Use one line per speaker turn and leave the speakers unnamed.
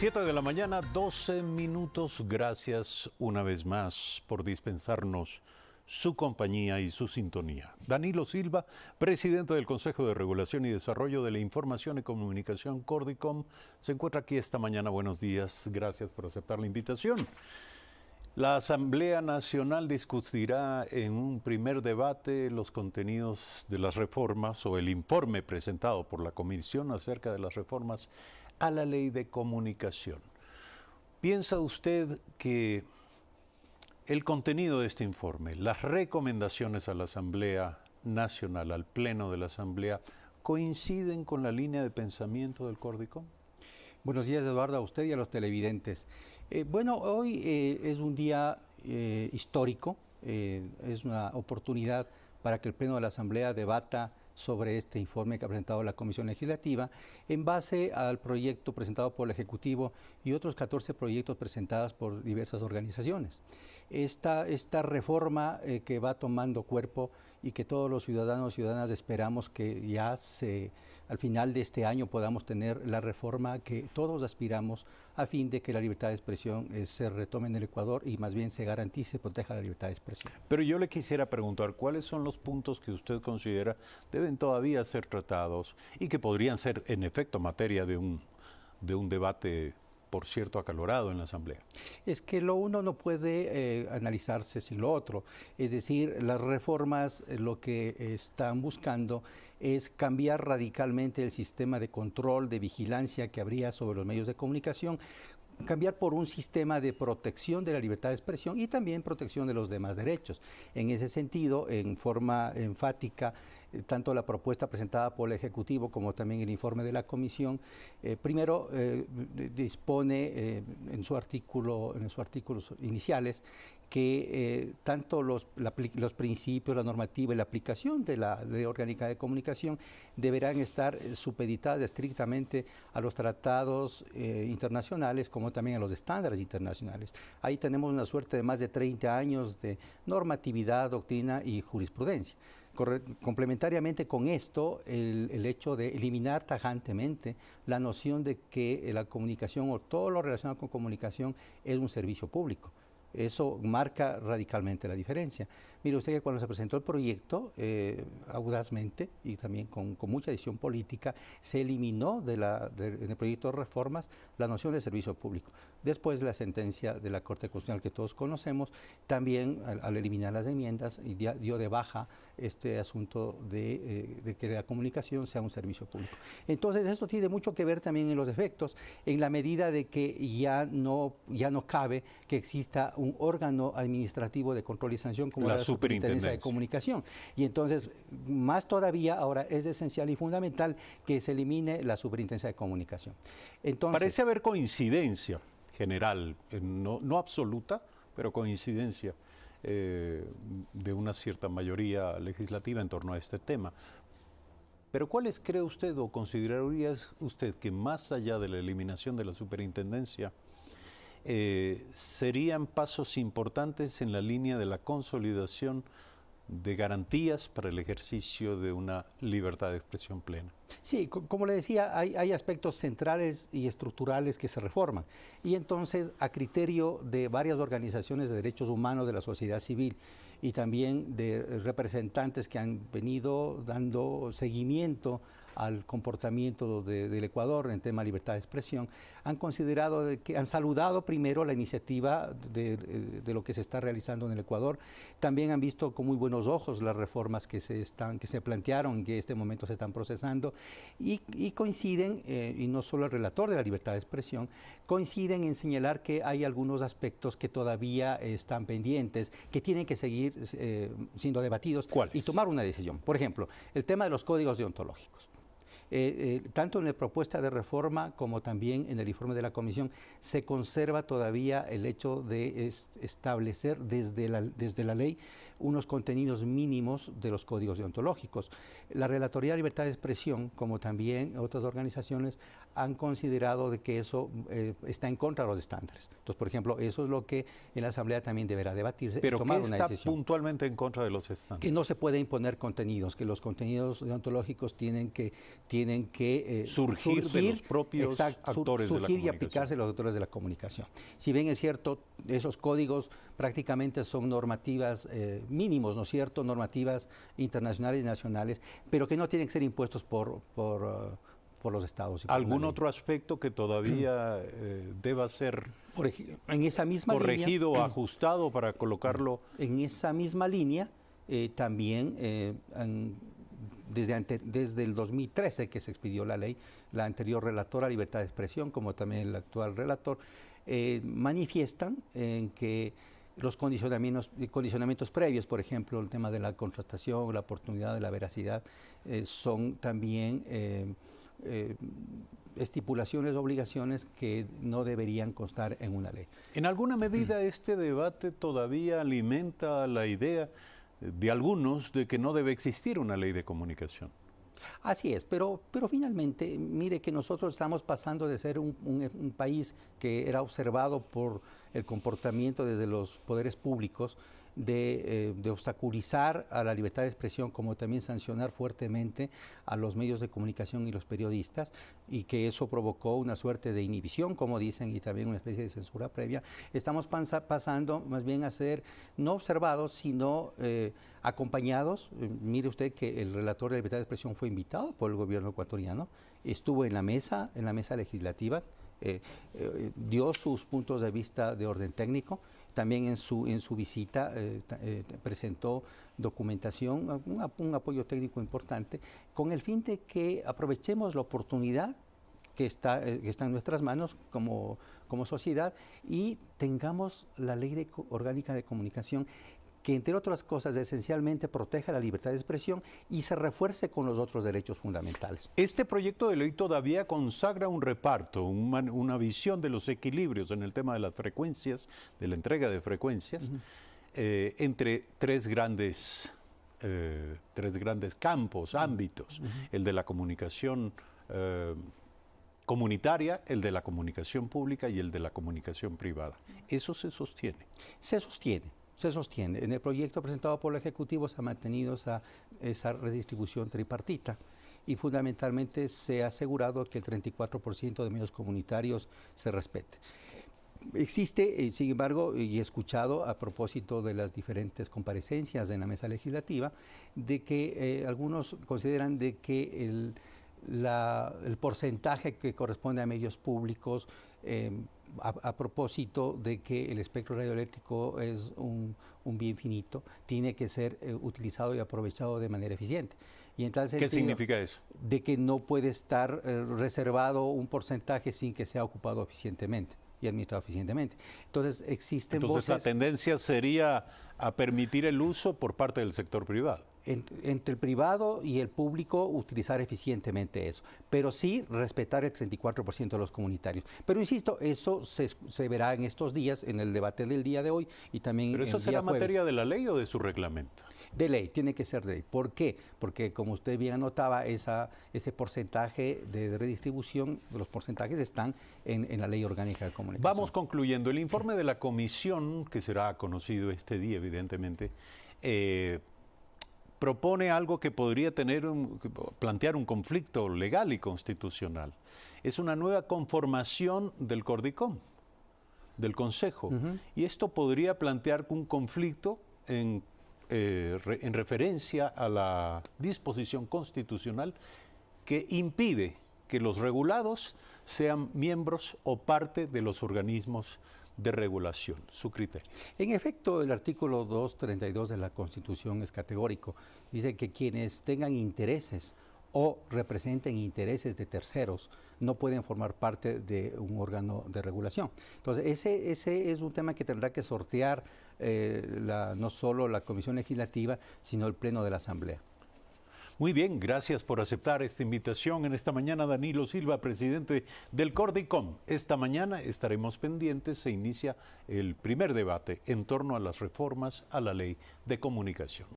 7 de la mañana, 12 minutos. Gracias una vez más por dispensarnos su compañía y su sintonía. Danilo Silva, presidente del Consejo de Regulación y Desarrollo de la Información y Comunicación, Cordicom, se encuentra aquí esta mañana. Buenos días, gracias por aceptar la invitación. La Asamblea Nacional discutirá en un primer debate los contenidos de las reformas o el informe presentado por la Comisión acerca de las reformas a la Ley de Comunicación. ¿Piensa usted que el contenido de este informe, las recomendaciones a la Asamblea Nacional, al Pleno de la Asamblea, coinciden con la línea de pensamiento del Cordicom?
Buenos días, Eduardo, a usted y a los televidentes. Hoy es un día histórico, es una oportunidad para que el Pleno de la Asamblea debata sobre este informe que ha presentado la Comisión Legislativa en base al proyecto presentado por el Ejecutivo y otros 14 proyectos presentados por diversas organizaciones. Esta reforma que va tomando cuerpo y que todos los ciudadanos y ciudadanas esperamos que ya al final de este año podamos tener la reforma que todos aspiramos a fin de que la libertad de expresión se retome en el Ecuador y más bien se garantice y proteja la libertad de expresión.
Pero yo le quisiera preguntar, ¿cuáles son los puntos que usted considera deben todavía ser tratados y que podrían ser en efecto materia de un debate, por cierto, acalorado en la Asamblea?
Es que lo uno no puede analizarse sin lo otro. Es decir, las reformas lo que están buscando es cambiar radicalmente el sistema de control, de vigilancia que habría sobre los medios de comunicación, cambiar por un sistema de protección de la libertad de expresión y también protección de los demás derechos. En ese sentido, en forma enfática, tanto la propuesta presentada por el Ejecutivo como también el informe de la Comisión, primero dispone en sus artículos iniciales que tanto los principios, la normativa y la aplicación de la Ley Orgánica de Comunicación deberán estar supeditadas estrictamente a los tratados internacionales como también a los estándares internacionales. Ahí tenemos una suerte de más de 30 años de normatividad, doctrina y jurisprudencia. Complementariamente con esto, el hecho de eliminar tajantemente la noción de que la comunicación o todo lo relacionado con comunicación es un servicio público. Eso marca radicalmente la diferencia. Mire usted que cuando se presentó el proyecto, audazmente y también con mucha decisión política, se eliminó en el proyecto de reformas la noción de servicio público. Después de la sentencia de la Corte Constitucional que todos conocemos, también al eliminar las enmiendas, dio de baja este asunto de que la comunicación sea un servicio público. Entonces, esto tiene mucho que ver también en los efectos, en la medida de que ya no cabe que exista un órgano administrativo de control y sanción como la Superintendencia de Comunicación. Y entonces, más todavía, ahora es esencial y fundamental que se elimine la Superintendencia de Comunicación. Entonces,
parece haber coincidencia general, no absoluta, pero coincidencia de una cierta mayoría legislativa en torno a este tema. Pero ¿cuáles cree usted o consideraría usted que más allá de la eliminación de la superintendencia serían pasos importantes en la línea de la consolidación de garantías para el ejercicio de una libertad de expresión plena?
Sí, como le decía, hay aspectos centrales y estructurales que se reforman. Y entonces, a criterio de varias organizaciones de derechos humanos de la sociedad civil y también de representantes que han venido dando seguimiento al comportamiento del Ecuador en tema de libertad de expresión, han saludado primero la iniciativa de lo que se está realizando en el Ecuador. También han visto con muy buenos ojos las reformas que se plantearon y que en este momento se están procesando y coinciden, y no solo el relator de la libertad de expresión, coinciden en señalar que hay algunos aspectos que todavía están pendientes, que tienen que seguir siendo debatidos.
¿Cuáles?
Y tomar una decisión. Por ejemplo, el tema de los códigos deontológicos. Tanto en la propuesta de reforma como también en el informe de la Comisión se conserva todavía el hecho de establecer desde la ley unos contenidos mínimos de los códigos deontológicos. La Relatoría de Libertad de Expresión, como también otras organizaciones, han considerado de que eso está en contra de los estándares. Entonces, por ejemplo, eso es lo que en la Asamblea también deberá debatirse y tomar una decisión.
¿Pero qué está puntualmente en contra de los estándares?
Que no se puede imponer contenidos, que los contenidos deontológicos tienen que tienen que
surgir de los propios actores de la
surgir y
comunicación.
aplicarse los actores de la comunicación. Si bien es cierto, esos códigos prácticamente son normativas mínimos, ¿no es cierto?, normativas internacionales y nacionales, pero que no tienen que ser impuestos por los estados. Y por
¿Algún otro aspecto que todavía deba ser
en esa misma
corregido o ajustado para colocarlo?
En esa misma línea, también desde el 2013 que se expidió la ley, la anterior relatora Libertad de Expresión, como también el actual relator, manifiestan en que los condicionamientos previos, por ejemplo, el tema de la contrastación, la oportunidad de la veracidad, son también estipulaciones, obligaciones que no deberían constar en una ley.
En alguna medida este debate todavía alimenta la idea de algunos de que no debe existir una ley de comunicación.
Así es, pero finalmente, mire que nosotros estamos pasando de ser un país que era observado por el comportamiento desde los poderes públicos de obstaculizar a la libertad de expresión, como también sancionar fuertemente a los medios de comunicación y los periodistas, y que eso provocó una suerte de inhibición, como dicen, y también una especie de censura previa. Estamos pasando más bien a ser no observados, sino acompañados. Mire usted que el relator de libertad de expresión fue invitado por el gobierno ecuatoriano, estuvo en la mesa legislativa, dio sus puntos de vista de orden técnico. También en su visita presentó documentación, un apoyo técnico importante, con el fin de que aprovechemos la oportunidad que está en nuestras manos como sociedad y tengamos la ley orgánica de comunicación que, entre otras cosas, esencialmente proteja la libertad de expresión y se refuerce con los otros derechos fundamentales.
Este proyecto de ley todavía consagra un reparto, una visión de los equilibrios en el tema de las frecuencias, de la entrega de frecuencias, entre tres grandes campos, ámbitos, el de la comunicación comunitaria, el de la comunicación pública y el de la comunicación privada. ¿Eso se sostiene?
Se sostiene. En el proyecto presentado por el Ejecutivo se ha mantenido esa redistribución tripartita y fundamentalmente se ha asegurado que el 34% de medios comunitarios se respete. Existe, sin embargo, y he escuchado a propósito de las diferentes comparecencias en la mesa legislativa, de que algunos consideran de que el porcentaje que corresponde a medios públicos, a propósito de que el espectro radioeléctrico es un bien finito, tiene que ser utilizado y aprovechado de manera eficiente. Y en tal sentido,
¿qué significa eso?
De que no puede estar reservado un porcentaje sin que sea ocupado eficientemente y administrado eficientemente. Entonces existen voces.
La tendencia sería a permitir el uso por parte del sector privado.
Entre el privado y el público utilizar eficientemente eso, pero sí respetar el 34% de los comunitarios. Pero insisto, eso se verá en estos días, en el debate del día de hoy y también
¿Pero eso
el día
será
jueves.
materia de la ley o de su reglamento?
De ley, tiene que ser de ley. ¿Por qué? Porque como usted bien anotaba, ese porcentaje de redistribución, los porcentajes están en la Ley Orgánica de Comunicación.
Vamos concluyendo. El informe de la comisión, que será conocido este día, evidentemente, propone algo que podría plantear un conflicto legal y constitucional. Es una nueva conformación del Cordicom, del Consejo, y esto podría plantear un conflicto en referencia a la disposición constitucional que impide que los regulados sean miembros o parte de los organismos de regulación. Su criterio.
En efecto, el artículo 232 de la Constitución es categórico. Dice que quienes tengan intereses o representen intereses de terceros no pueden formar parte de un órgano de regulación. Entonces, ese es un tema que tendrá que sortear no solo la Comisión Legislativa, sino el Pleno de la Asamblea.
Muy bien, gracias por aceptar esta invitación en esta mañana, Danilo Silva, presidente del Cordicom. Esta mañana estaremos pendientes, se inicia el primer debate en torno a las reformas a la ley de comunicación.